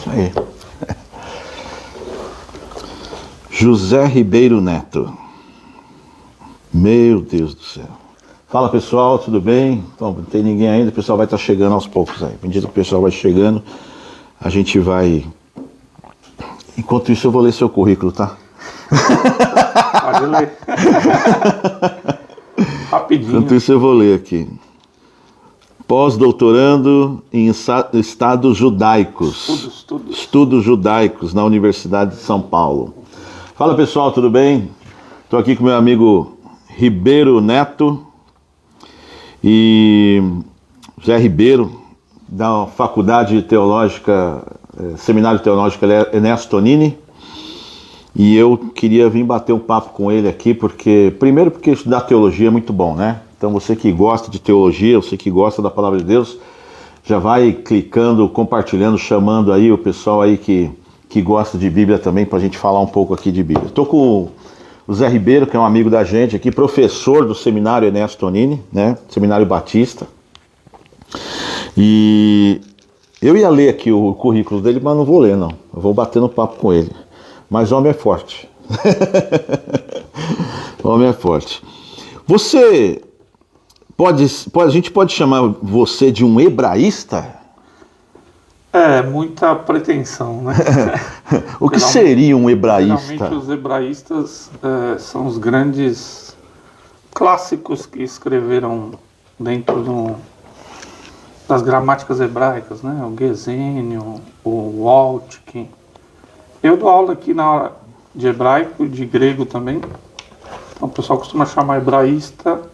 Isso aí. José Ribeiro Neto. Meu Deus do céu. Fala pessoal, tudo bem? Bom, não tem ninguém ainda, o pessoal vai estar chegando aos poucos aí. À medida que o pessoal vai chegando, a gente vai... Enquanto isso eu vou ler seu currículo, tá? Pode ler. Rapidinho. Enquanto isso eu vou ler aqui. Pós-doutorando em estudos judaicos. Estudos judaicos na Universidade de São Paulo. Fala pessoal, tudo bem? Estou aqui com meu amigo Ribeiro Neto e José Ribeiro, da Faculdade Teológica, Seminário Teológico Ernesto Tonini. E eu queria vir bater um papo com ele aqui, primeiro porque estudar teologia é muito bom, né? Então você que gosta de teologia, você que gosta da Palavra de Deus, já vai clicando, compartilhando, chamando aí o pessoal aí que gosta de Bíblia também, para a gente falar um pouco aqui de Bíblia. Estou com o Zé Ribeiro, que é um amigo da gente aqui, professor do Seminário Ernesto Tonini, né? Seminário Batista. E eu ia ler aqui o currículo dele, mas não vou ler não. Eu vou bater no papo com ele. Mas homem é forte. Homem é forte. Você a gente pode chamar você de um hebraísta? É, muita pretensão, né? O que seria um hebraísta? Geralmente os hebraístas são os grandes clássicos que escreveram dentro das gramáticas hebraicas, né? O Gesênio, o Waltke. Eu dou aula aqui na aula de hebraico e de grego também. Então o pessoal costuma chamar hebraísta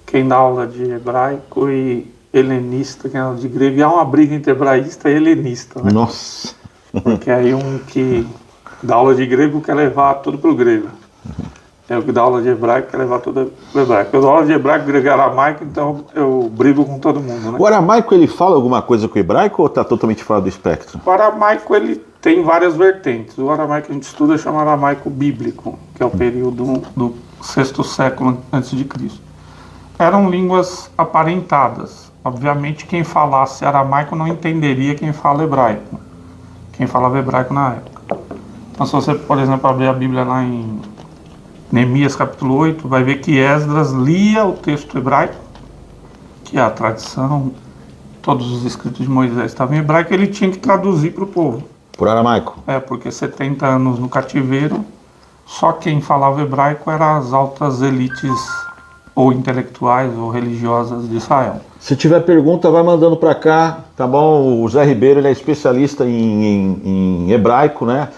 quem dá aula de hebraico e helenista quem dá aula de grego. E há uma briga entre hebraísta e helenista, né? Nossa! Porque aí um que dá aula de grego quer levar tudo para o grego. É o que dá aula de hebraico quer levar tudo para o hebraico. Eu dou aula de hebraico, grego e aramaico, então eu brigo com todo mundo, né? O aramaico ele fala alguma coisa com o hebraico ou está totalmente fora do espectro? O aramaico ele tem várias vertentes. O aramaico que a gente estuda chama aramaico bíblico, que é o período do 6º século a.C. Eram línguas aparentadas. Obviamente quem falasse aramaico não entenderia quem fala hebraico. Quem falava hebraico na época. Então se você, por exemplo, abrir a Bíblia lá em Neemias capítulo 8, vai ver que Esdras lia o texto hebraico, que é a tradição, todos os escritos de Moisés estavam em hebraico, e ele tinha que traduzir para o povo. Por aramaico? É, porque 70 anos no cativeiro, só quem falava hebraico eram as altas elites ou intelectuais ou religiosas de Israel. Se tiver pergunta, vai mandando para cá, tá bom? O Zé Ribeiro ele é especialista em hebraico, né?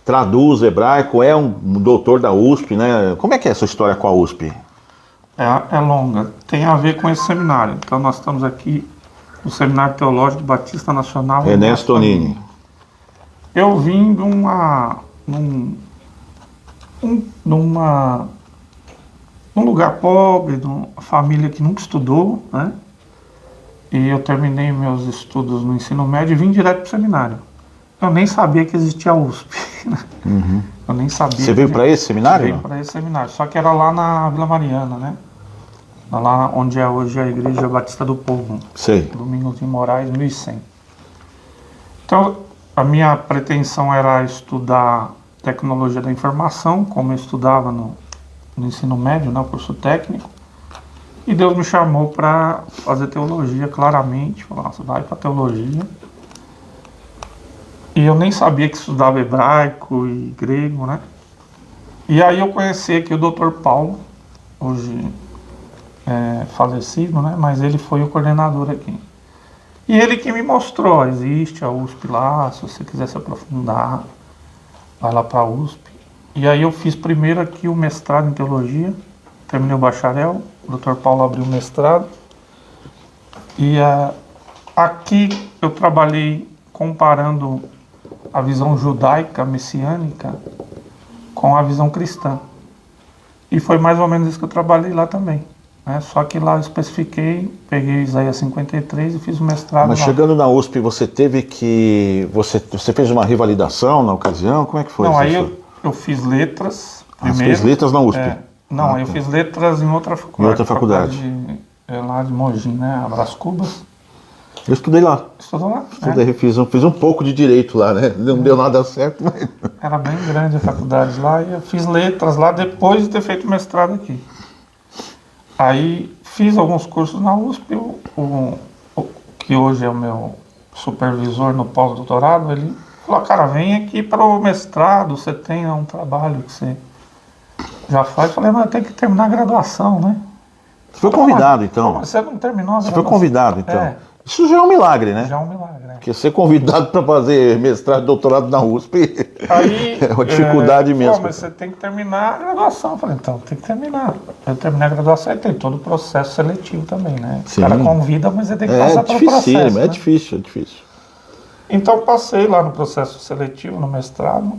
Traduz hebraico, é um doutor da USP, né? Como é que é essa história com a USP? É longa, tem a ver com esse seminário. Então nós estamos aqui no Seminário Teológico Batista Nacional Ernesto Tonini. Eu vim de um lugar pobre, de uma família que nunca estudou, né? E eu terminei meus estudos no ensino médio e vim direto para o seminário. Eu nem sabia que existia a USP. Né? Uhum. Eu nem sabia. Você veio para esse seminário? Veio para esse seminário, só que era lá na Vila Mariana, né? Lá onde é hoje a Igreja Batista do Povo. Sei. Domingos de Moraes, 1100. Então, a minha pretensão era estudar tecnologia da informação, como eu estudava no ensino médio, no curso técnico. E Deus me chamou para fazer teologia, claramente. Falou, você vai para teologia. E eu nem sabia que estudava hebraico e grego, né? E aí eu conheci aqui o Dr. Paulo, hoje falecido, né? Mas ele foi o coordenador aqui. E ele que me mostrou, existe a USP lá, se você quiser se aprofundar, vai lá para a USP. E aí eu fiz primeiro aqui o mestrado em teologia, terminei o bacharel, o Dr. Paulo abriu o mestrado. E aqui eu trabalhei comparando a visão judaica, messiânica, com a visão cristã. E foi mais ou menos isso que eu trabalhei lá também. Né? Só que lá eu especifiquei, peguei Isaías 53 e fiz o mestrado. Mas lá. Chegando na USP, você teve que... Você fez uma revalidação na ocasião? Como é que foi? Não, aí eu fiz letras primeiro. Você fez letras na USP? Não, eu fiz letras em outra faculdade. Em outra faculdade. Lá de Mogi, né? Brás Cubas. Eu estudei lá. Estudou lá? Estudei, fiz um pouco de direito lá, né? Não deu nada certo, mas... Era bem grande a faculdade lá e eu fiz letras lá depois de ter feito mestrado aqui. Aí fiz alguns cursos na USP, que hoje é o meu supervisor no pós-doutorado, ele falou, cara, vem aqui para o mestrado, você tem um trabalho que você já faz. Eu falei, mas tem que terminar a graduação, né? Você foi convidado, então? Como você não terminou a graduação? Você foi convidado, então? É. Isso já é um milagre, né? Já é um milagre, né? Porque ser convidado para fazer mestrado e doutorado na USP Aí, é uma dificuldade imensa. Mas você tem que terminar a graduação. Eu falei, então, tem que terminar. Eu terminei a graduação e tem todo o processo seletivo também, né? Sim. O cara convida, mas você tem que passar pelo processo. É né? difícil, é difícil. Então, passei lá no processo seletivo, no mestrado,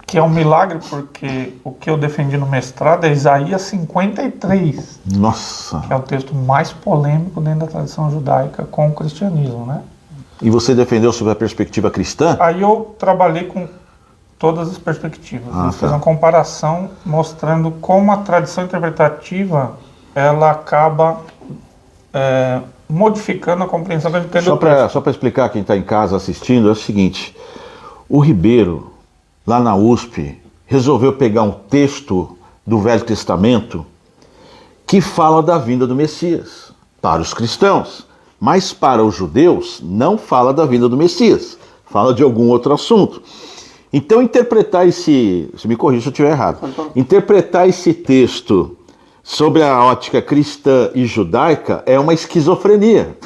que é um milagre, porque o que eu defendi no mestrado é Isaías 53. Nossa! Que é o texto mais polêmico dentro da tradição judaica com o cristianismo, né? E você defendeu sobre a perspectiva cristã? Aí eu trabalhei com todas as perspectivas. Eu fiz uma comparação mostrando como a tradição interpretativa ela acaba modificando a compreensão que a gente tem do texto. Só para explicar quem está em casa assistindo, é o seguinte. O Ribeiro, lá na USP, resolveu pegar um texto do Velho Testamento que fala da vinda do Messias para os cristãos, mas para os judeus não fala da vinda do Messias, fala de algum outro assunto. Então interpretar se me corrija se eu estiver errado, interpretar esse texto sobre a ótica cristã e judaica é uma esquizofrenia.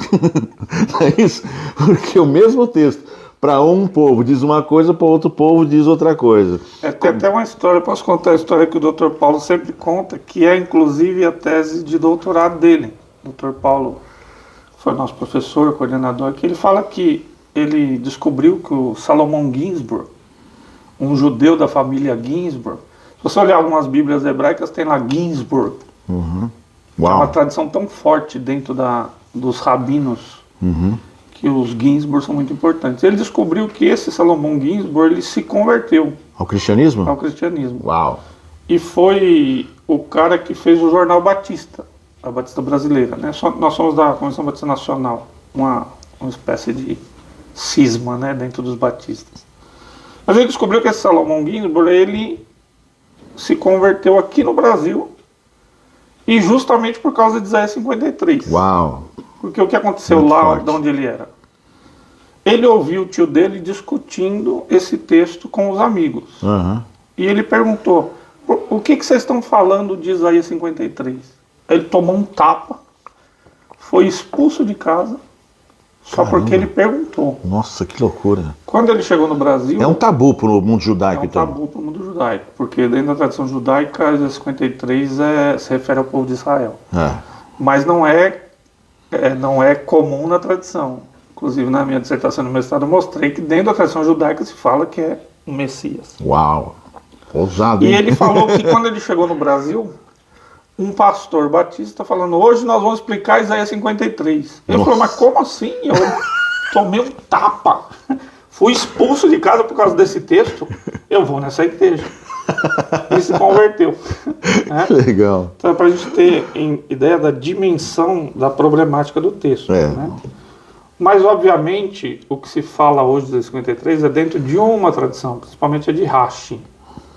Não é isso? Porque o mesmo texto para um povo diz uma coisa, para outro povo diz outra coisa. Tem até uma história, posso contar a história que o Dr. Paulo sempre conta, que é inclusive a tese de doutorado dele. O Dr. Paulo foi nosso professor, coordenador, que ele fala que ele descobriu que o Salomão Ginsburg, um judeu da família Ginsburg, se você olhar algumas bíblias hebraicas, tem lá Ginsburg. Uhum. É uma tradição tão forte dentro dos rabinos, que os Ginsburg são muito importantes. Ele descobriu que esse Salomão Ginsburg ele se converteu ao cristianismo? Ao cristianismo. Uau! E foi o cara que fez o jornal Batista, a Batista brasileira, né? Nós somos da Convenção Batista Nacional, uma espécie de cisma, né, dentro dos batistas. Mas ele descobriu que esse Salomão Ginsburg, ele se converteu aqui no Brasil e justamente por causa de Isaías 53. Uau! Porque o que aconteceu muito lá forte. De onde ele era? Ele ouviu o tio dele discutindo esse texto com os amigos. Uhum. E ele perguntou, o que vocês estão falando de Isaías 53? Ele tomou um tapa, foi expulso de casa, só Caramba. porque ele perguntou. Nossa, que loucura. Quando ele chegou no Brasil... É um tabu para o mundo judaico, então. É um tabu para o mundo judaico, porque dentro da tradição judaica, Isaías 53 se refere ao povo de Israel. Mas não é comum na tradição. Inclusive, na minha dissertação no mestrado, eu mostrei que dentro da tradição judaica se fala que é o Messias. Uau! Ousado, hein? E ele falou que quando ele chegou no Brasil, um pastor batista falando, hoje nós vamos explicar Isaías 53. Ele falou, mas como assim? Eu tomei um tapa, fui expulso de casa por causa desse texto, eu vou nessa igreja. Ele se converteu. Né? Legal. Então é para a gente ter ideia da dimensão da problemática do texto. Né? Mas, obviamente, o que se fala hoje de 53 é dentro de uma tradição, principalmente a de Rashi,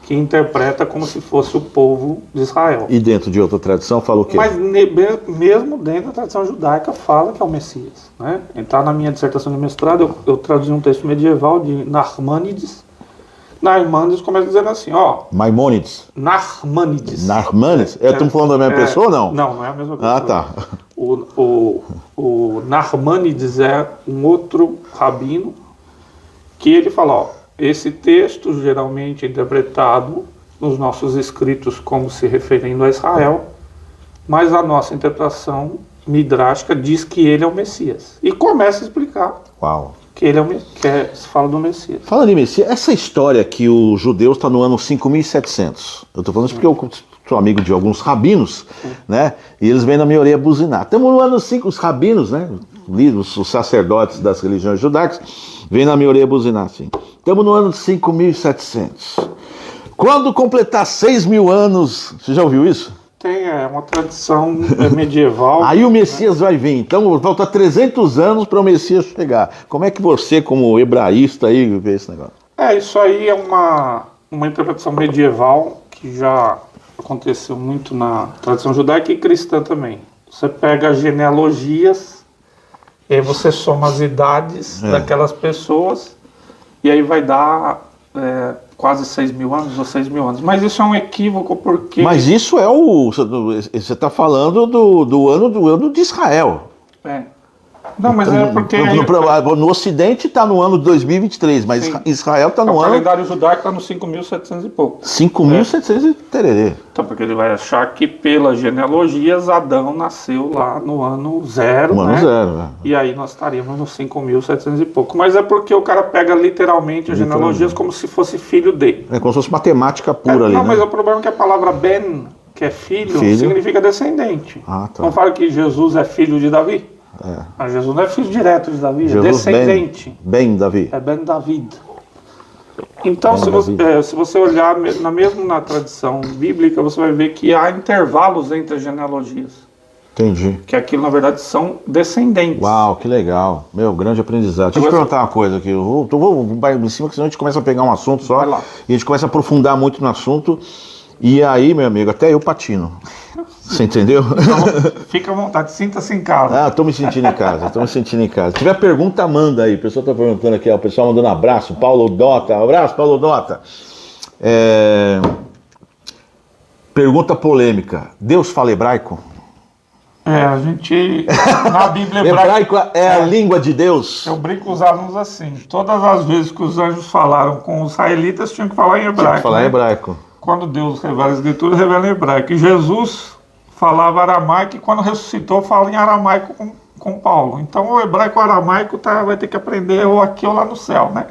que interpreta como se fosse o povo de Israel. E dentro de outra tradição fala o quê? Mas mesmo dentro da tradição judaica fala que é o Messias. Né? Então, na minha dissertação de mestrado, eu traduzi um texto medieval de Narmânides. Narmânides começa dizendo assim, Maimônides. Narmânides. Narmânides? Estamos falando da mesma pessoa ou não? Não é a mesma pessoa. Ah, tá. O Narmânides é um outro rabino que ele fala, esse texto geralmente é interpretado nos nossos escritos como se referindo a Israel, mas a nossa interpretação midrástica diz que ele é o Messias. E começa a explicar que ele se fala do Messias. Falando em Messias, essa história que os judeus estão no ano 5700, eu estou falando isso porque eu sou amigo de alguns rabinos, né? E eles vêm na minha orelha buzinar. Estamos no ano 5, os rabinos, né? Os sacerdotes das religiões judaicas, vêm na minha orelha buzinar assim. Estamos no ano 5700. Quando completar 6.000 anos, você já ouviu isso? Tem, é uma tradição medieval. Aí o Messias vai vir. Então falta 300 anos para o Messias chegar. Como é que você, como hebraísta, aí vê esse negócio? Isso aí é uma interpretação medieval que já aconteceu muito na tradição judaica e cristã também. Você pega as genealogias, e aí você soma as idades daquelas pessoas, e aí vai dar quase 6.000 anos ou 6.000 anos. Mas isso é um equívoco porque... Mas isso é o... Você está falando do ano de Israel. Não, mas então, é porque... No Ocidente está no ano de 2023, mas sim, Israel está no ano... O calendário judaico está no 5.700 e pouco. 5.700 e tererê. Então, porque ele vai achar que pelas genealogias Adão nasceu lá no ano 0, no ano 0, E aí nós estaríamos no 5.700 e pouco. Mas é porque o cara pega literalmente as genealogias como se fosse filho dele. É como se fosse matemática pura ali, não, né? Mas o problema é que a palavra Ben, que é filho. Significa descendente. Ah, tá. Não fala que Jesus é filho de Davi? Mas Jesus não é filho direto de Davi, é descendente. Ben Davi. É Ben David. Então, se você olhar mesmo na tradição bíblica, você vai ver que há intervalos entre as genealogias. Entendi. Que aquilo, na verdade, são descendentes. Uau, que legal. Meu, grande aprendizado. Deixa eu te perguntar uma coisa aqui. Eu vou em cima, que senão a gente começa a pegar um assunto só. Vai lá. E a gente começa a aprofundar muito no assunto. E aí, meu amigo, até eu patino. Você entendeu? Então, fica à vontade, sinta-se em casa. Tô me sentindo em casa, Se tiver pergunta, manda aí. O pessoal tá perguntando aqui, o pessoal mandando abraço. Paulo Dota, abraço, Paulo Dota. Pergunta polêmica. Deus fala hebraico? A gente, na Bíblia hebraico é a língua de Deus? Eu brinco com os alunos assim. Todas as vezes que os anjos falaram com os israelitas, tinham que falar em hebraico. Tinha que falar em hebraico. Quando Deus revela a Escritura, revela em hebraico. E Jesus falava aramaico e quando ressuscitou, fala em aramaico com Paulo. Então o hebraico aramaico vai ter que aprender ou aqui ou lá no céu, né?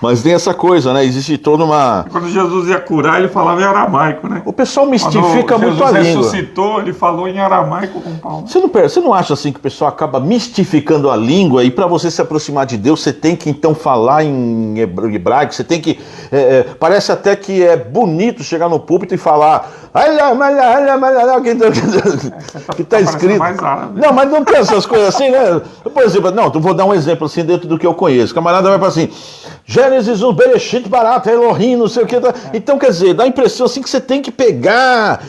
Mas tem essa coisa, né? Existe toda uma... Quando Jesus ia curar, ele falava em aramaico, né? O pessoal mistifica muito a língua. Jesus ressuscitou, ele falou em aramaico com Paulo. Você não acha assim que o pessoal acaba mistificando a língua e para você se aproximar de Deus, você tem que então falar em hebraico, você tem que... parece até que é bonito chegar no púlpito e falar... que tá escrito. Não, mas não tem essas coisas assim, né? Por exemplo, eu vou dar um exemplo assim dentro do que eu conheço. O camarada vai falar assim... Gênesis 1, Bereshit, Barata, Elohim, não sei o que. Então, quer dizer, dá a impressão assim que você tem que pegar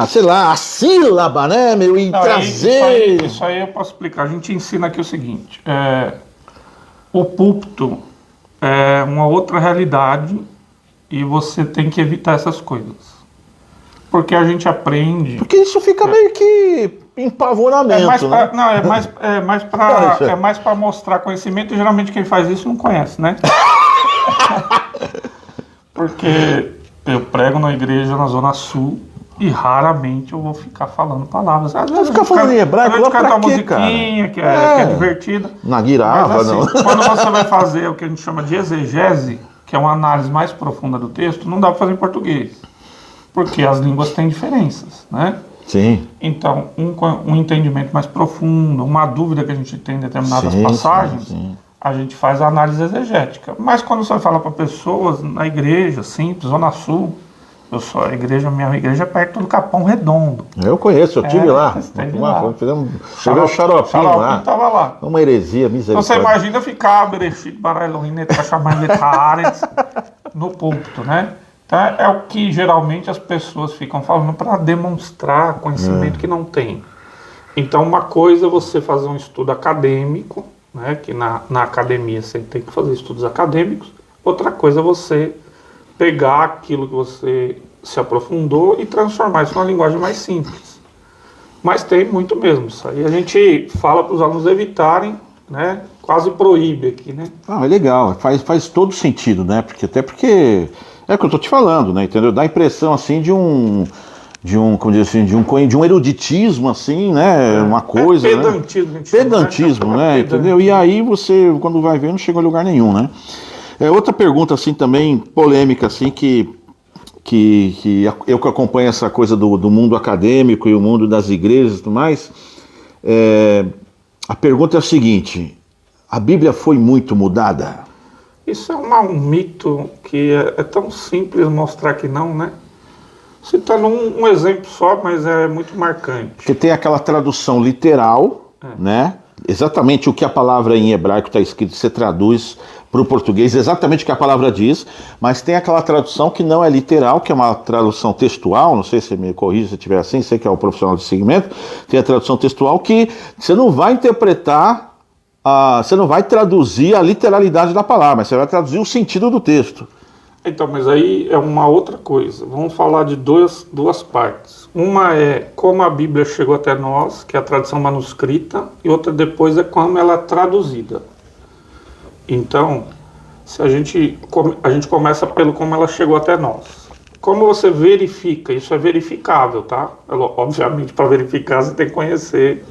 sei lá, a sílaba, né, meu, e trazer... Isso aí eu posso explicar. A gente ensina aqui o seguinte, o púlpito é uma outra realidade e você tem que evitar essas coisas. Porque a gente aprende... Porque isso fica meio que empavoramento, né? Não, é mais para mostrar conhecimento e geralmente quem faz isso não conhece, né? Porque eu prego na igreja na Zona Sul e raramente eu vou ficar falando palavras. Às vezes ficar falando em hebraico lá pra uma quê, cara? musiquinha que é divertida. Na guirava, mas, assim, não. Quando você vai fazer o que a gente chama de exegese, que é uma análise mais profunda do texto, não dá para fazer em português. Porque as línguas têm diferenças, né? Sim. Então, um entendimento mais profundo, uma dúvida que a gente tem em determinadas passagens, a gente faz a análise exegética. Mas quando você fala para pessoas na igreja, simples, Zona Sul, minha igreja é perto do Capão Redondo. Eu conheço, eu estive lá. Fizemos o xaropinho lá. Estava lá. Uma heresia misericórdia. Então você imagina ficar Bereshit, Bara Elohim, Netachamaim, Netaharetz no púlpito, né? Então é o que geralmente as pessoas ficam falando para demonstrar conhecimento que não tem. Então uma coisa é você fazer um estudo acadêmico, né, que na academia você tem que fazer estudos acadêmicos. Outra coisa é você pegar aquilo que você se aprofundou e transformar isso numa linguagem mais simples. Mas tem muito mesmo isso aí. A gente fala para os alunos evitarem, né, quase proíbe aqui, né? É legal, faz todo sentido, né? Porque é o que eu tô te falando, né? Entendeu? Dá a impressão assim de um como dizer assim, de um eruditismo assim, né? Uma coisa, pedantismo, né? Pedantismo, né? Entendeu? E aí você, quando vai ver, não chega a lugar nenhum, né? Outra pergunta assim também polêmica assim que eu que acompanho essa coisa do mundo acadêmico e o mundo das igrejas e tudo mais, a pergunta é a seguinte: a Bíblia foi muito mudada? Isso é um mito que é tão simples mostrar que não, né? Citando um exemplo só, mas é muito marcante. Porque tem aquela tradução literal, né? Exatamente o que a palavra em hebraico está escrito, você traduz para o português exatamente o que a palavra diz, mas tem aquela tradução que não é literal, que é uma tradução textual, não sei se me corrija se estiver assim, sei que é o profissional de segmento, tem a tradução textual que você não vai interpretar, você não vai traduzir a literalidade da palavra, mas você vai traduzir o sentido do texto. Então, mas aí é uma outra coisa. Vamos falar de duas partes. Uma é como a Bíblia chegou até nós, que é a tradução manuscrita, e outra depois é como ela é traduzida. Então, se a gente começa pelo como ela chegou até nós. Como você verifica? Isso é verificável, tá? Obviamente, para verificar, você tem que conhecer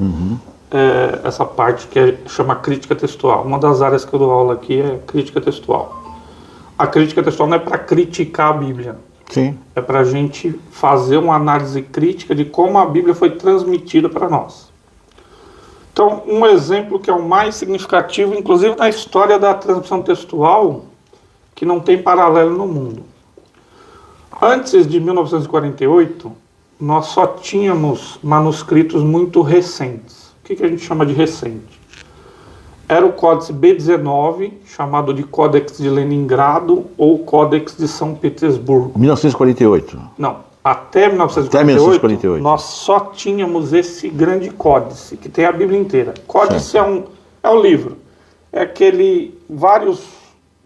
essa parte que chama crítica textual. Uma das áreas que eu dou aula aqui é crítica textual. A crítica textual não é para criticar a Bíblia. Sim. É para a gente fazer uma análise crítica de como a Bíblia foi transmitida para nós. Então, um exemplo que é o mais significativo, inclusive na história da transmissão textual, que não tem paralelo no mundo. Antes de 1948, nós só tínhamos manuscritos muito recentes. O que a gente chama de recente? Era o Códice B19, chamado de Códex de Leningrado ou Códex de São Petersburgo. 1948. Não, até 1948, nós só tínhamos esse grande códice, que tem a Bíblia inteira. Códice é um livro. É vários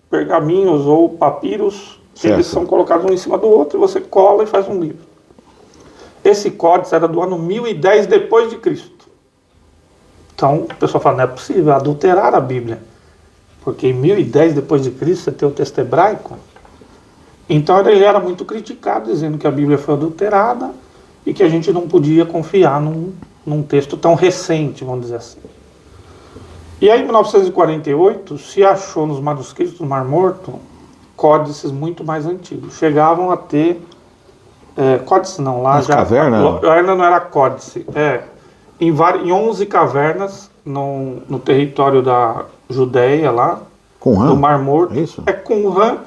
pergaminhos ou papiros, eles são colocados um em cima do outro, e você cola e faz um livro. Esse códice era do ano 1010 depois de Cristo. Então, o pessoal fala, não é possível adulterar a Bíblia, porque em 1010 depois de Cristo você tem o texto hebraico. Então ele era muito criticado, dizendo que a Bíblia foi adulterada e que a gente não podia confiar num texto tão recente, vamos dizer assim. E aí, em 1948, se achou nos manuscritos do Mar Morto códices muito mais antigos. Chegavam a ter... códice não, lá Mas já... caverna? Ainda não era códice, em 11 cavernas no território da Judéia lá, Qumran? do Mar Morto. É isso? Qumran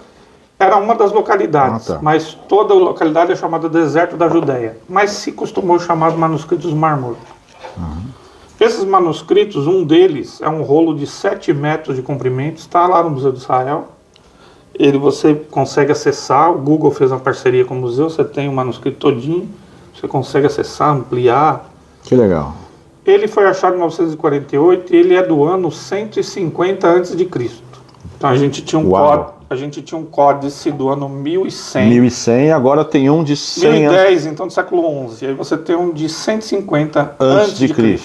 era uma das localidades, mas toda a localidade é chamada Deserto da Judéia. Mas se costumou chamar os manuscritos do Mar Morto. Esses manuscritos, um deles é um rolo de 7 metros de comprimento, está lá no Museu de Israel. Você consegue acessar, o Google fez uma parceria com o museu, você tem o manuscrito todinho, você consegue acessar, ampliar. Que legal. Ele foi achado em 1948 e ele é do ano 150 a.C. Então a gente tinha um códice do ano 1100. 1100, agora tem um de 100 1010, então do século XI. E aí você tem um de 150 a.C.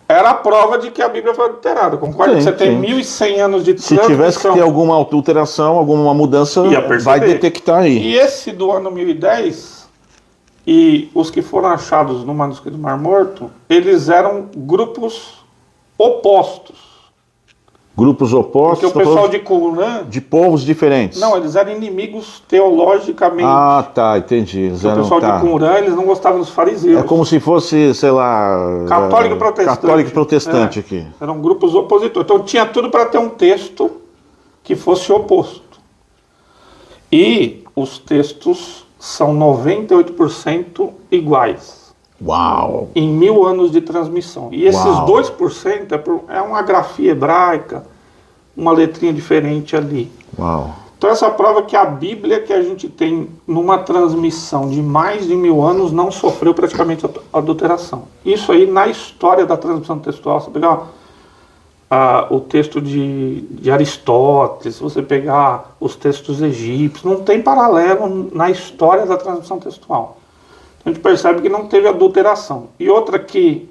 Era a prova de que a Bíblia foi adulterada. Concorda? Você tem 1100 anos de transmissão. Se tivesse que ter alguma alteração, alguma mudança, vai detectar aí. E esse do ano 1010... E os que foram achados no manuscrito do Mar Morto, eles eram grupos opostos. Grupos opostos? Porque o pessoal de Qumran... De povos diferentes. Não, eles eram inimigos teologicamente. Ah, tá, entendi. O pessoal de Qumran, eles não gostavam dos fariseus. É como se fosse, sei lá... Católico protestante. Católico protestante aqui. Eram grupos opositores. Então tinha tudo para ter um texto que fosse oposto. E os textos... são 98% iguais. Uau! Em 1000 anos de transmissão. E esses 2% é uma grafia hebraica, uma letrinha diferente ali. Uau! Então essa prova que a Bíblia que a gente tem numa transmissão de mais de 1000 anos não sofreu praticamente adulteração. Isso aí na história da transmissão textual, você pegar o texto de Aristóteles, se você pegar os textos egípcios, não tem paralelo na história da transmissão textual. A gente percebe que não teve adulteração. E outra que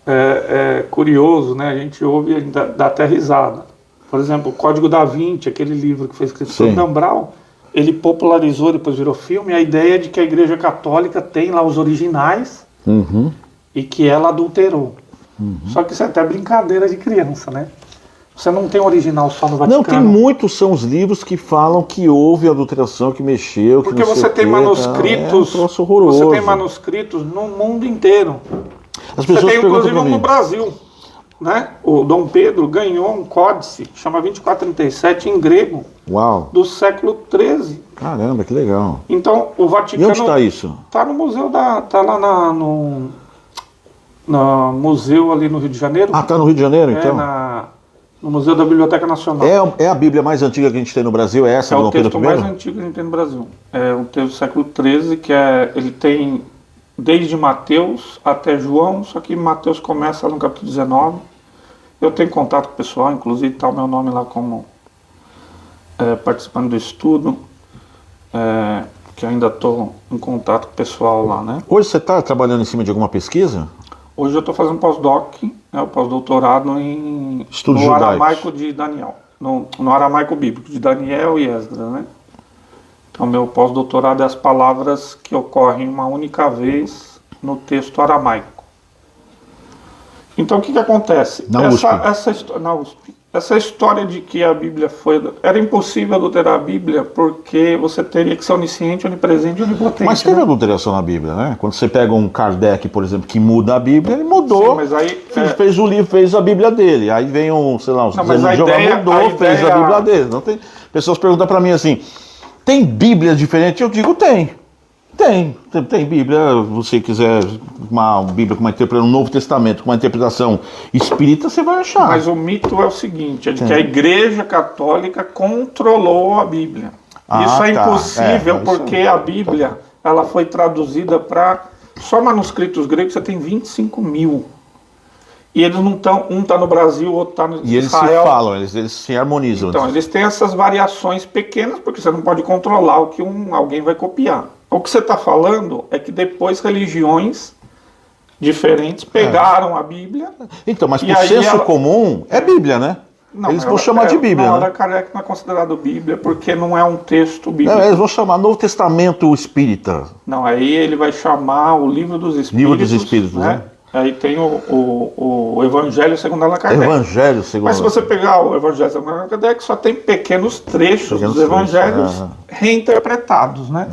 é curioso, né? A gente ouve, dá até risada. Por exemplo, o Código da Vinci, aquele livro que foi escrito por Dan Brown, ele popularizou, depois virou filme, a ideia de que a Igreja Católica tem lá os originais e que ela adulterou. Só que isso é até brincadeira de criança, né? Você não tem original só no Vaticano. Não, tem muitos são os livros que falam que houve adulteração, que mexeu, que porque não sei você tem manuscritos, é um troço horroroso. você tem manuscritos no mundo inteiro. As pessoas você tem inclusive perguntam no Brasil. né? O Dom Pedro ganhou um códice, chama 2437, em grego, Uau! do século XIII. Caramba, que legal. Então, o E Vaticano... onde está isso? Está no museu tá lá no museu ali no Rio de Janeiro. Ah, está no Rio de Janeiro, então? No Museu da Biblioteca Nacional. É a Bíblia mais antiga que a gente tem no Brasil, é essa É do o Dom Pedro texto I? mais antigo que a gente tem no Brasil. É um texto do século XIII, ele tem desde Mateus até João, só que Mateus começa no capítulo 19. Eu tenho contato com o pessoal, inclusive está o meu nome lá como participando do estudo, que ainda estou em contato com o pessoal lá, né? Hoje você está trabalhando em cima de alguma pesquisa? Hoje eu estou fazendo pós-doc, o pós-doutorado Estudos no judaicos. aramaico de Daniel, no aramaico bíblico de Daniel e Esdras, né? Então meu pós-doutorado é as palavras que ocorrem uma única vez no texto aramaico. Então o que acontece? Na USP. Na USP. Essa história de que a Bíblia era impossível adulterar a Bíblia porque você teria que ser onisciente, onipresente e onipotente. Mas teve né? adulteração na Bíblia, né? Quando você pega um Kardec, por exemplo, que muda a Bíblia, ele mudou, Sim, mas aí, fez o livro, fez a Bíblia dele. Aí vem um, sei lá, um mas a ideia- mudou, a fez ideia- a Bíblia dele. Não tem... Pessoas perguntam pra mim assim, tem Bíblia diferente? Eu digo, tem. Tem Bíblia, se você quiser uma Bíblia com uma interpretação, um Novo Testamento com uma interpretação espírita, você vai achar. Mas o mito é o seguinte, é de que a Igreja Católica controlou a Bíblia. Isso é tá. impossível Isso porque a Bíblia ela foi traduzida para... Só manuscritos gregos você tem 25 mil. E eles não estão... Um está no Brasil, o outro está no E eles Israel. se falam, eles se harmonizam. Então, eles têm essas variações pequenas, porque você não pode controlar o que alguém vai copiar. O que você está falando é que depois religiões diferentes pegaram a Bíblia. Então, mas E por aí senso comum, é Bíblia, né? Não, Eles vão chamar de Bíblia, Não, né? a Kardec não é considerado Bíblia porque não é um texto bíblico. Eles vão chamar Novo Testamento Espírita. Não, aí ele vai chamar o Livro dos Espíritos. Livro dos Espíritos, né? Aí tem o Evangelho segundo Allan Kardec. Evangelho segundo. Mas se você pegar o Evangelho segundo Allan Kardec, só tem pequenos trechos dos evangelhos reinterpretados, né?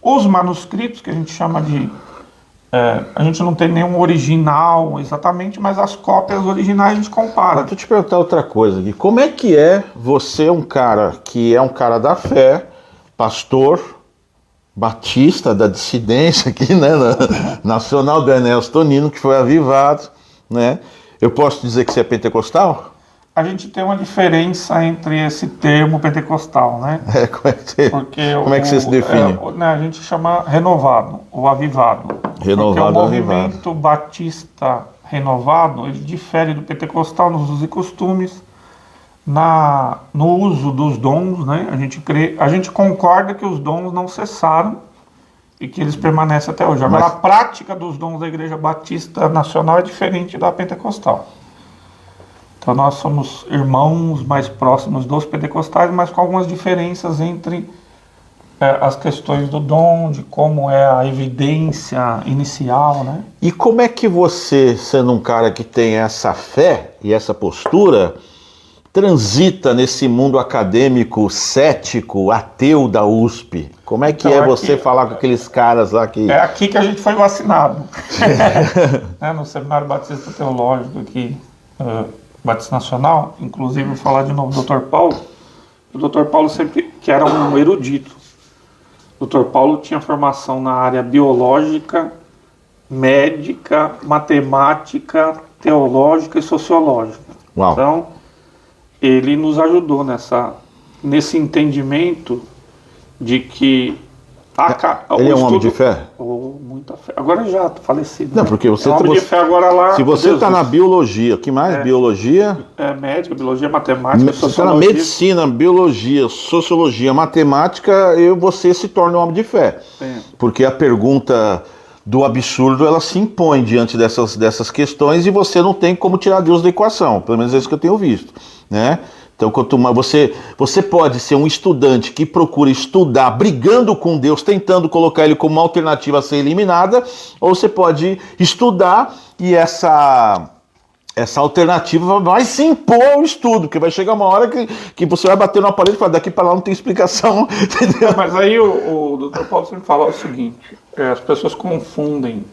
Os manuscritos, que a gente chama de... a gente não tem nenhum original exatamente, mas as cópias originais a gente compara. Deixa eu te perguntar outra coisa aqui. Como é que é você, um cara que é um cara da fé, pastor, batista da dissidência aqui, né? Nacional do Ernesto Tonino, que foi avivado, né? Eu posso dizer que você é pentecostal? A gente tem uma diferença entre esse termo pentecostal, né? Como é que você se define? A gente chama renovado, ou avivado. Renovado, porque o avivado. movimento batista renovado, ele difere do pentecostal nos usos e costumes, no uso dos dons, né? A gente concorda que os dons não cessaram e que eles permanecem até hoje. Agora, a prática dos dons da Igreja Batista Nacional é diferente da pentecostal. Então nós somos irmãos mais próximos dos pentecostais, mas com algumas diferenças entre as questões do dom, de como é a evidência inicial, né? E como é que você, sendo um cara que tem essa fé e essa postura, transita nesse mundo acadêmico, cético, ateu da USP? Como é que Então, você falar com aqueles caras lá que... É aqui que a gente foi vacinado. No Seminário Batista Teológico aqui, Batista Nacional, inclusive vou falar de novo do Dr. Paulo. O Dr. Paulo sempre, que era um erudito. O Dr. Paulo tinha formação na área biológica, médica, matemática, teológica e sociológica. Uau. Então, ele nos ajudou nesse entendimento de que ele é um homem de fé? Muita fé. Agora já falecido. Não, porque você... É um homem de fé agora lá. Se você está na biologia, o que mais? Biologia? Médica, biologia, matemática, Se você está na sociologia. medicina, biologia, sociologia, matemática, você se torna um homem de fé. Porque a pergunta do absurdo, ela se impõe diante dessas questões e você não tem como tirar Deus da equação. Pelo menos é isso que eu tenho visto, né? Então, quanto mais você pode ser um estudante que procura estudar brigando com Deus, tentando colocar ele como uma alternativa a ser eliminada, ou você pode estudar e essa alternativa vai se impor ao estudo, porque vai chegar uma hora que você vai bater na parede e falar, daqui para lá não tem explicação, entendeu? Mas aí o Dr. Paulo sempre fala o seguinte, as pessoas confundem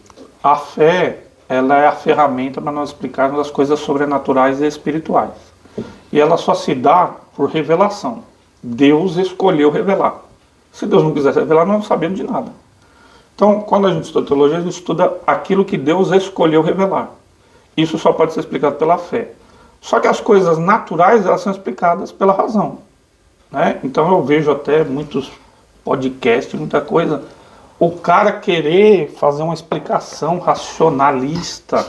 a fé ela é a ferramenta para nós explicarmos as coisas sobrenaturais e espirituais. E ela só se dá por revelação. Deus escolheu revelar. Se Deus não quisesse revelar, nós não sabemos de nada. Então, quando a gente estuda teologia, a gente estuda aquilo que Deus escolheu revelar. Isso só pode ser explicado pela fé. Só que as coisas naturais, elas são explicadas pela razão, né? Então eu vejo até muitos podcasts, muita coisa, o cara querer fazer uma explicação racionalista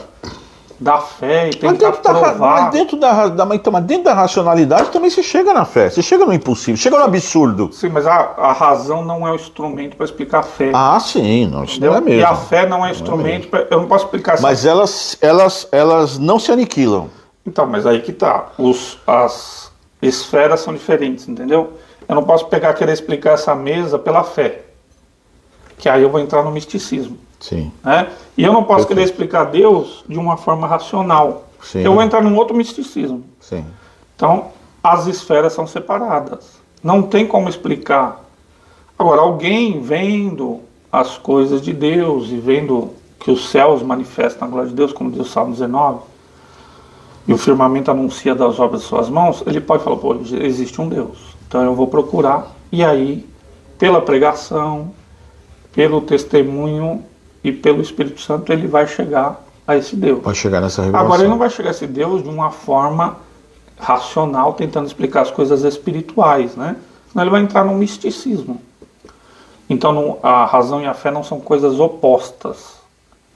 da fé e tentar provar. Mas dentro da racionalidade também se chega na fé, você chega no impossível, chega no absurdo. Sim, mas a razão não é o instrumento para explicar a fé. Ah, sim, não, isso não é mesmo. E a fé não é instrumento para... Eu não posso explicar assim. Mas elas não se aniquilam. Então, mas aí que tá. As esferas são diferentes, entendeu? Eu não posso pegar e querer explicar essa mesa pela fé, que aí eu vou entrar no misticismo. Sim. Né? E eu não posso querer explicar Deus de uma forma racional. Sim. Eu vou entrar num outro misticismo. Sim. Então, as esferas são separadas. Não tem como explicar. Agora, alguém vendo as coisas de Deus e vendo que os céus manifestam a glória de Deus, como diz o Salmo 19, e o firmamento anuncia das obras de suas mãos, ele pode falar, pô, existe um Deus. Então eu vou procurar, e aí, pela pregação, pelo testemunho e pelo Espírito Santo, ele vai chegar a esse Deus. Vai chegar nessa revelação. Agora, ele não vai chegar a esse Deus de uma forma racional, tentando explicar as coisas espirituais, né? Senão ele vai entrar no misticismo. Então, a razão e a fé não são coisas opostas,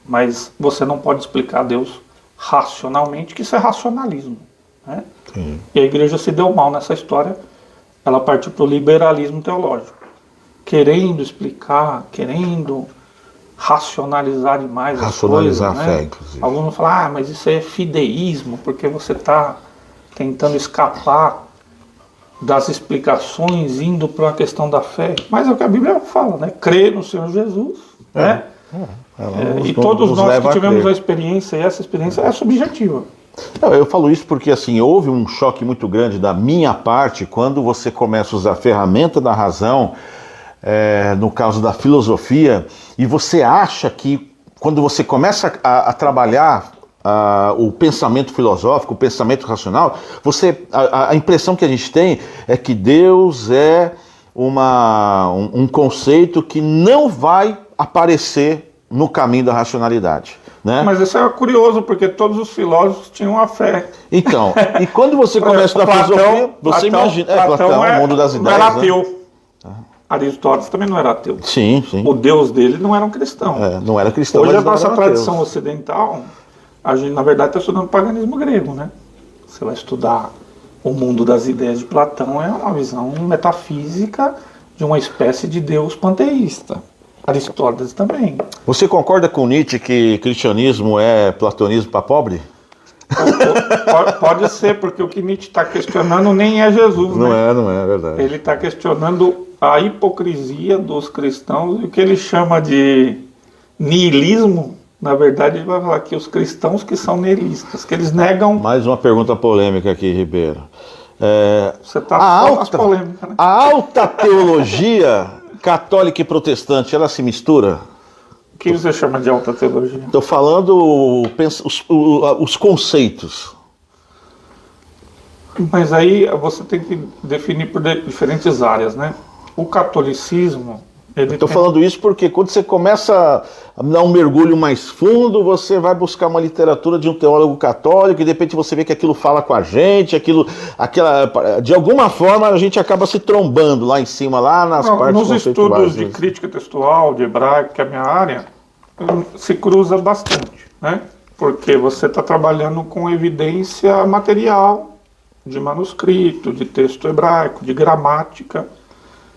mas você não pode explicar Deus racionalmente, que isso é racionalismo, né? E a igreja se deu mal nessa história, ela partiu para o liberalismo teológico, querendo explicar, querendo racionalizar demais as coisas, a né? fé, inclusive. Alguns vão falar, mas isso é fideísmo, porque você está tentando escapar das explicações, indo para a questão da fé. Mas é o que a Bíblia fala, né? Crer no Senhor Jesus, né? E todos nós que tivemos a experiência, e essa experiência é subjetiva. Eu falo isso porque assim, houve um choque muito grande da minha parte quando você começa a usar a ferramenta da razão, no caso da filosofia, e você acha que quando você começa a trabalhar o pensamento filosófico, o pensamento racional, a impressão que a gente tem é que Deus é um conceito que não vai aparecer no caminho da racionalidade, né? Mas isso é curioso, porque todos os filósofos tinham a fé. Então, e quando você começa na filosofia, você imagina... Platão, o mundo das ideias, não era ateu. Né? Aristóteles também não era ateu. Sim, sim. O Deus dele não era um cristão. Não era cristão. Hoje a nossa tradição ocidental, a gente na verdade está estudando o paganismo grego, né? Você vai estudar o mundo das ideias de Platão, é uma visão metafísica de uma espécie de Deus panteísta. Aristóteles também. Você concorda com Nietzsche que cristianismo é platonismo para pobre? Pode ser, porque o que Nietzsche está questionando nem é Jesus, não né? Não é verdade. Ele está questionando a hipocrisia dos cristãos e o que ele chama de niilismo. Na verdade, ele vai falar que os cristãos que são niilistas, que eles negam... Mais uma pergunta polêmica aqui, Ribeiro. Você está só nas polêmicas, né? A alta teologia católica e protestante, ela se mistura? O que você chama de alta teologia? Estou falando os conceitos. Mas aí você tem que definir por diferentes áreas, né? O catolicismo... Estou falando isso porque quando você começa a dar um mergulho mais fundo, você vai buscar uma literatura de um teólogo católico e de repente você vê que aquilo fala com a gente, de alguma forma a gente acaba se trombando lá em cima, lá nas partes nos estudos de crítica textual, de hebraico, que é a minha área, se cruza bastante, né? Porque você está trabalhando com evidência material de manuscrito, de texto hebraico, de gramática.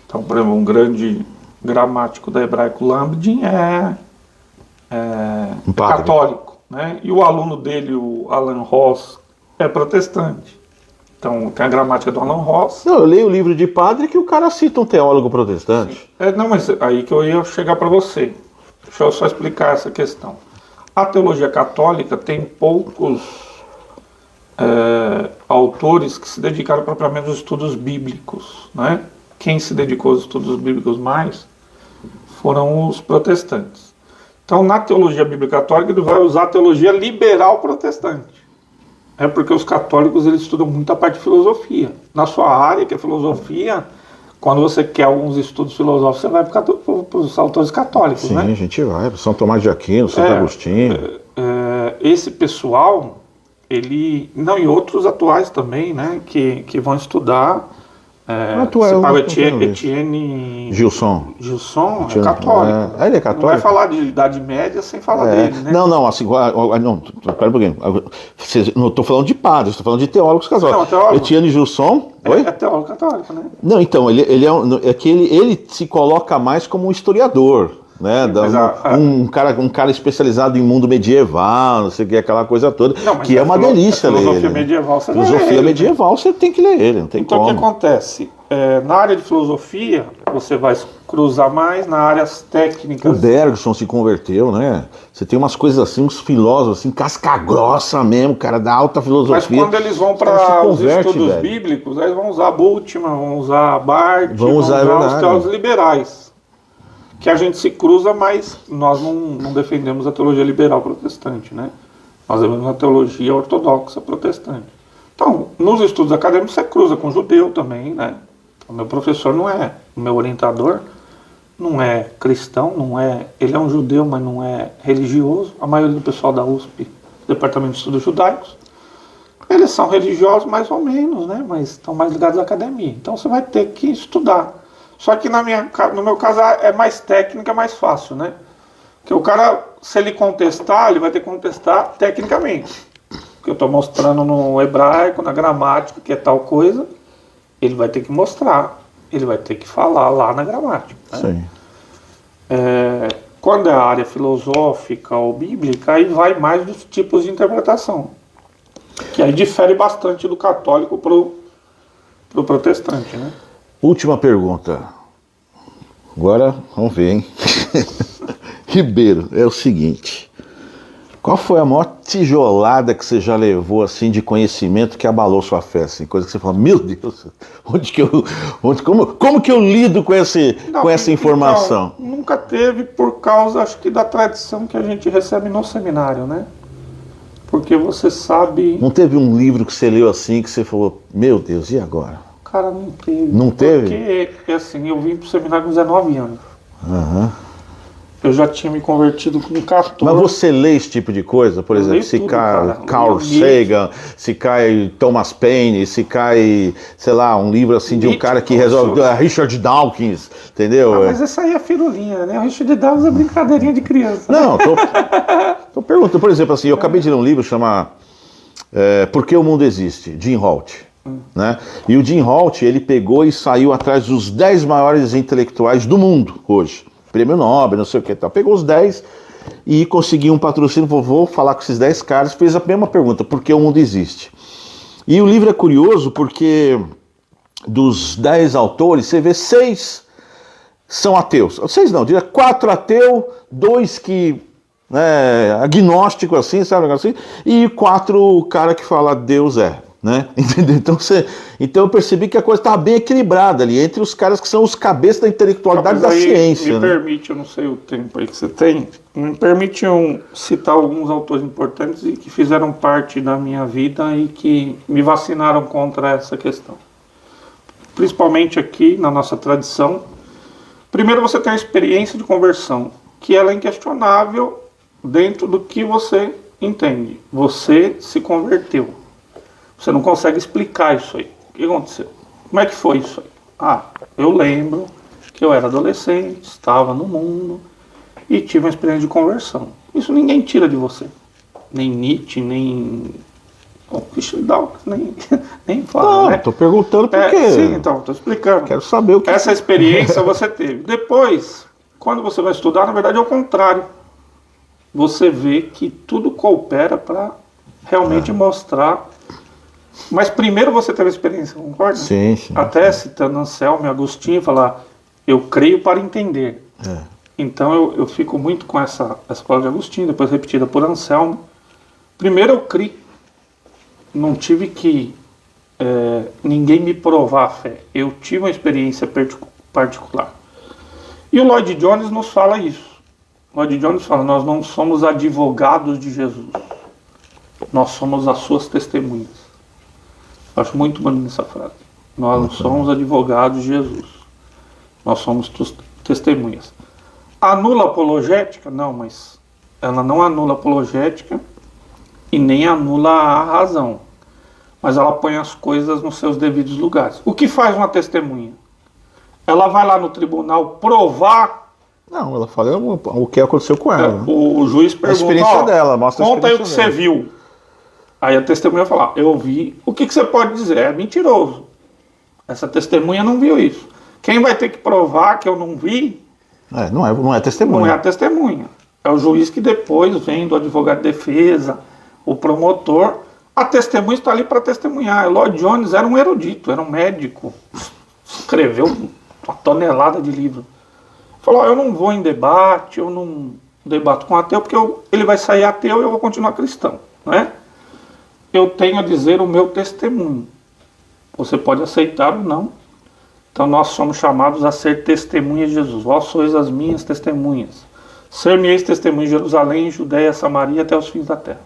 Então, por exemplo, um grande gramático da hebraico Lambdin é católico, né? E o aluno dele, o Alan Ross, é protestante. Então, tem a gramática do Alan Ross. Não, eu leio o livro de padre que o cara cita um teólogo protestante. Não, mas aí que eu ia chegar para você. Deixa eu só explicar essa questão. A teologia católica tem poucos autores que se dedicaram propriamente aos estudos bíblicos, né? Quem se dedicou aos estudos bíblicos mais foram os protestantes. Então, na teologia bíblica católica, ele vai usar a teologia liberal protestante. É porque os católicos eles estudam muito a parte de filosofia. Na sua área, que é filosofia, quando você quer alguns estudos filosóficos, você vai para os autores católicos, Sim, né? a gente vai. São Tomás de Aquino, Santo Agostinho. Esse pessoal, ele... Não, e outros atuais também, né? Que vão estudar... você paga Etienne Gilson é católico. Ele é católico? Não vai falar de Idade Média sem falar dele, né? Não, assim, não, pera um pouquinho. Não estou falando de padres, estou falando de teólogos católicos. Não, teólogo. Etienne Gilson, oi? É teólogo católico, né? Não, então, ele se coloca mais como um historiador, né? Um cara especializado em mundo medieval, não sei o que, aquela coisa toda, que é uma delícia ler ele. Filosofia medieval, você filosofia medieval, você tem que ler ele, não tem então, como. o que acontece? Na área de filosofia, você vai cruzar mais nas áreas técnicas. O Bergson se converteu, né? Você tem umas coisas assim, uns filósofos assim, casca grossa mesmo, cara, da alta filosofia. Mas quando eles vão para os estudos bíblicos, eles vão usar Bultmann, vão usar Barth, vão usar os teólogos liberais. Que a gente se cruza, mas nós não defendemos a teologia liberal protestante, né? Nós defendemos a teologia ortodoxa protestante. Então, nos estudos acadêmicos você cruza com judeu também, né? O meu professor não é, o meu orientador não é cristão, ele é um judeu, mas não é religioso. A maioria do pessoal da USP, Departamento de Estudos Judaicos, eles são religiosos mais ou menos, né? Mas estão mais ligados à academia. Então você vai ter que estudar. Só que no meu caso é mais técnica, é mais fácil, né? Porque o cara, se ele contestar, ele vai ter que contestar tecnicamente. Porque eu estou mostrando no hebraico, na gramática, que é tal coisa, ele vai ter que mostrar, ele vai ter que falar lá na gramática. Né? Sim. Quando é a área filosófica ou bíblica, aí vai mais dos tipos de interpretação. Que aí difere bastante do católico pro protestante, né? Última pergunta. Agora, vamos ver, hein? Ribeiro, é o seguinte. Qual foi a maior tijolada que você já levou, assim, de conhecimento que abalou sua fé, assim? Coisa que você fala, meu Deus, como que eu lido com essa informação? Então, nunca teve por causa, acho que, da tradição que a gente recebe no seminário, né? Porque você sabe... Não teve um livro que você leu assim, que você falou, meu Deus, e agora? Cara, não teve. Não teve? Porque, assim, eu vim pro seminário com 19 anos. Aham. Eu já tinha me convertido com 14. Mas você lê esse tipo de coisa? Por exemplo, se cai Carl Sagan, se cai Thomas Paine, se cai, sei lá, um livro assim de um cara que resolve... Richard Dawkins, entendeu? Mas essa aí é firulinha, né? O Richard Dawkins é brincadeirinha de criança. Não, tô perguntando. Por exemplo, assim, eu acabei de ler um livro chamado Por que o Mundo Existe? Jim Holt. Né? E o Jim Holt, ele pegou e saiu atrás dos 10 maiores intelectuais do mundo hoje. Prêmio Nobel, não sei o que tal. Pegou os 10 e conseguiu um patrocínio, vou falar com esses 10 caras, fez a mesma pergunta, por que o mundo existe? E o livro é curioso porque dos 10 autores, você vê 6 são ateus. 6 não, diria 4 ateus, 2 que agnóstico assim, sabe, assim, e 4 cara que fala Deus é. Né? Entendeu? Então eu percebi que a coisa estava bem equilibrada ali, entre os caras que são os cabeças da intelectualidade da ciência. Me permite, eu não sei o tempo aí que você tem, me permite citar alguns autores importantes e que fizeram parte da minha vida e que me vacinaram contra essa questão. Principalmente aqui na nossa tradição. Primeiro você tem a experiência de conversão, que ela é inquestionável dentro do que você entende. Você se converteu. Você não consegue explicar isso aí. O que aconteceu? Como é que foi isso aí? Eu lembro que eu era adolescente, estava no mundo e tive uma experiência de conversão. Isso ninguém tira de você. Nem Nietzsche, nem... Richard Dawkins, nem fala, não, né? Tô perguntando por quê. Sim, então, tô explicando. Quero saber o que... Essa experiência você teve. Depois, quando você vai estudar, na verdade é o contrário. Você vê que tudo coopera para realmente mostrar... Mas primeiro você teve a experiência, concorda? Sim. Até citando Anselmo e Agostinho, falar, eu creio para entender. Então eu fico muito com essa palavra de Agostinho, depois repetida por Anselmo. Primeiro eu criei. Não tive que ninguém me provar a fé. Eu tive uma experiência particular. E o Lloyd Jones nos fala isso. Lloyd Jones fala, nós não somos advogados de Jesus. Nós somos as suas testemunhas. Eu acho muito bonita essa frase. Nós não somos advogados de Jesus. Nós somos testemunhas. Anula a apologética? Não, mas ela não anula a apologética e nem anula a razão. Mas ela põe as coisas nos seus devidos lugares. O que faz uma testemunha? Ela vai lá no tribunal provar. Não, ela fala o que aconteceu com ela. O juiz pergunta, a experiência dela, mostra a conta aí o que experiência você viu. Aí a testemunha fala, eu vi. O que você pode dizer? É mentiroso. Essa testemunha não viu isso. Quem vai ter que provar que eu não vi... não é testemunha. Não é a testemunha. É o juiz que depois vem do advogado de defesa, o promotor. A testemunha está ali para testemunhar. Lloyd Jones era um erudito, era um médico. Escreveu uma tonelada de livro. Falou, eu não vou em debate, eu não debato com ateu, porque ele vai sair ateu e eu vou continuar cristão. Né? Eu tenho a dizer o meu testemunho. Você pode aceitar ou não. Então nós somos chamados a ser testemunhas de Jesus. Vós sois as minhas testemunhas. Ser-me-eis testemunha em Jerusalém, Judéia, Samaria, até os fins da terra.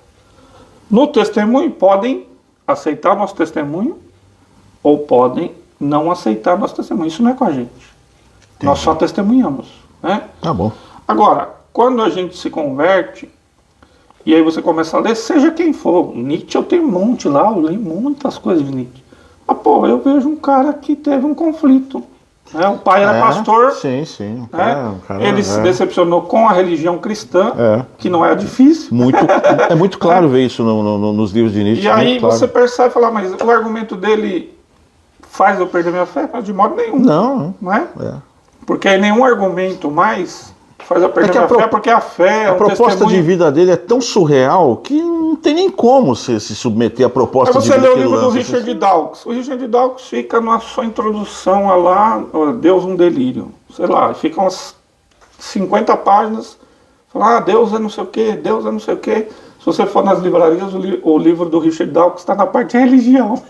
No testemunho podem aceitar nosso testemunho ou podem não aceitar nosso testemunho. Isso não é com a gente. Entendi. Nós só testemunhamos. Né? Tá bom. Agora, quando a gente se converte, e aí você começa a ler, seja quem for. Nietzsche eu tenho um monte lá, eu leio muitas coisas de Nietzsche. Mas, pô, eu vejo um cara que teve um conflito. Né? O pai era pastor. Sim, sim. Ele se decepcionou com a religião cristã, que não é difícil. É muito claro ver isso nos livros de Nietzsche. E aí você percebe e fala, mas o argumento dele faz eu perder minha fé? Mas de modo nenhum. Não é? Porque aí nenhum argumento mais faz eu perder minha fé, porque a fé é um proposta testemunho. de vida dele é tão surreal que não tem nem como se submeter à proposta aí de vida. Aí você lê o livro do Richard Dawkins. O Richard Dawkins fica na sua introdução a lá, Deus um delírio. Sei lá, fica umas 50 páginas, fala, Deus é não sei o quê, Deus é não sei o quê. Se você for nas livrarias, o livro do Richard Dawkins está na parte de religião.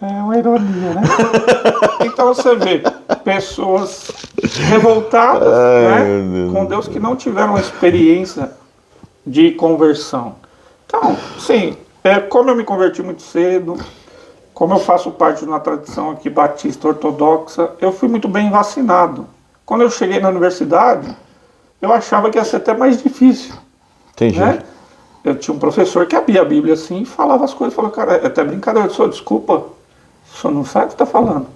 É uma ironia, né? Então você vê pessoas revoltadas, né, com Deus, que não tiveram experiência de conversão. Então, sim, como eu me converti muito cedo, como eu faço parte de uma tradição aqui batista ortodoxa, eu fui muito bem vacinado. Quando eu cheguei na universidade, eu achava que ia ser até mais difícil. Entendi. Né? Eu tinha um professor que abria a Bíblia assim e falava as coisas. Falava, cara, é até brincadeira. Eu desculpa, o senhor não sabe o que está falando.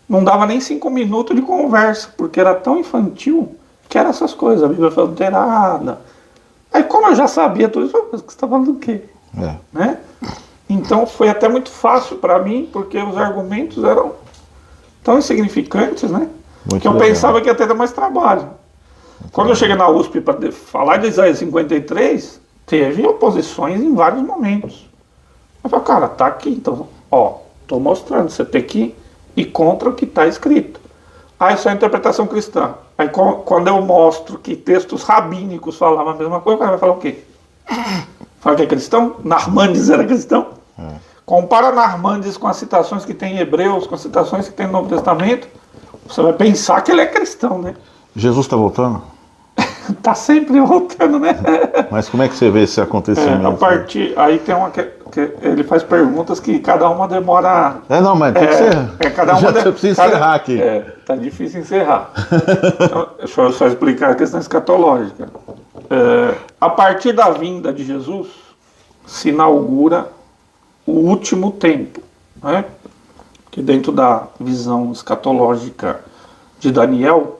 Não dava nem 5 minutos de conversa, porque era tão infantil que eram essas coisas. A Bíblia foi alterada. Aí como eu já sabia tudo isso, você está falando do quê? Né? Então foi até muito fácil para mim, porque os argumentos eram tão insignificantes, né? Muito que eu legal. Pensava que ia ter mais trabalho. Quando eu cheguei na USP para falar de Isaías 53, teve oposições em vários momentos. Eu falei, cara, tá aqui, então, tô mostrando, você tem que ir contra o que está escrito. Aí isso é a interpretação cristã. Aí quando eu mostro que textos rabínicos falavam a mesma coisa, o cara vai falar o quê? Fala que é cristão? Narmândides era cristão? Compara Narmândides com as citações que tem em Hebreus, com as citações que tem no Novo Testamento, você vai pensar que ele é cristão, né? Jesus está voltando? Está sempre voltando, né? Mas como é que você vê esse acontecimento? A partir, aí tem uma que ele faz perguntas que cada uma demora... não, mas tem que ser... cada uma já precisa encerrar aqui. Tá difícil encerrar. Então, deixa eu só explicar a questão escatológica. A partir da vinda de Jesus, se inaugura o último tempo, né? Que dentro da visão escatológica de Daniel,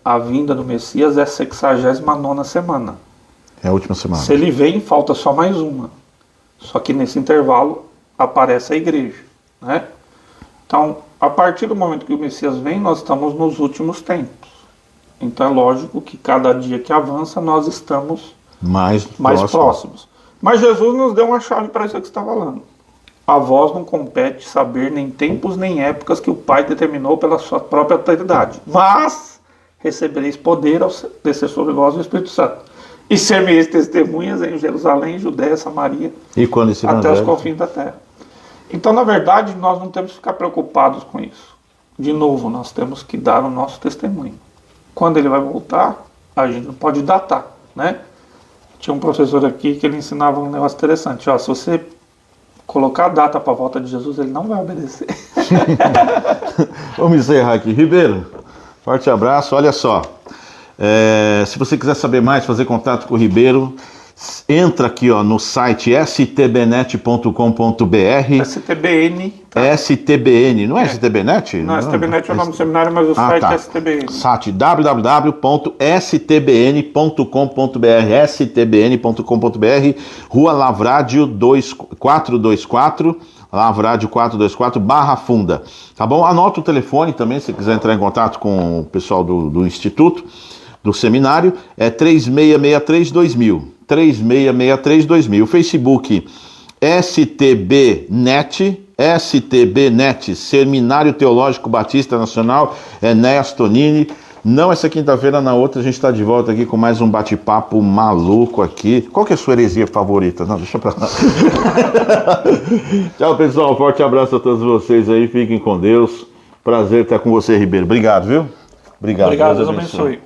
a vinda do Messias é a 69ª semana. É a última semana. Se ele vem, falta só mais uma. Só que nesse intervalo aparece a igreja, né? Então, a partir do momento que o Messias vem, nós estamos nos últimos tempos. Então é lógico que cada dia que avança, nós estamos mais próximos. Mas Jesus nos deu uma chave para isso que você está falando. A vós não compete saber nem tempos nem épocas que o Pai determinou pela sua própria autoridade. Mas recebereis poder ao descer sobre vós o Espírito Santo. E ser-me-eis testemunhas em Jerusalém, Judéia, Samaria, e quando esse até os confins da terra. Então, na verdade, nós não temos que ficar preocupados com isso. De novo, nós temos que dar o nosso testemunho. quando ele vai voltar, a gente não pode datar, né? Tinha um professor aqui que ele ensinava um negócio interessante. Ó, se você colocar a data para a volta de Jesus, ele não vai obedecer. Vamos encerrar aqui. Ribeiro, forte abraço. Olha só, se você quiser saber mais, fazer contato com o Ribeiro, entra aqui ó, no site stbnet.com.br. STBN. Tá? STBN, não é STBnet? Não, STBnet é o nome do seminário, mas o site tá. é STBN. Site www.stbn.com.br, stbn.com.br, Rua Lavrádio 424, Lavrádio 424, Barra Funda. Tá bom? Anota o telefone também, se quiser entrar em contato com o pessoal do Instituto, do seminário, é 3663-2000. 3663-2000. Facebook STBnet, Seminário Teológico Batista Nacional, Enéas Tonini. Não essa quinta-feira, na outra a gente está de volta aqui com mais um bate-papo maluco aqui. Qual que é a sua heresia favorita? Não, deixa pra lá. Tchau, pessoal. Forte abraço a todos vocês aí. Fiquem com Deus. Prazer estar com você, Ribeiro. Obrigado, viu? Obrigado, Deus abençoe.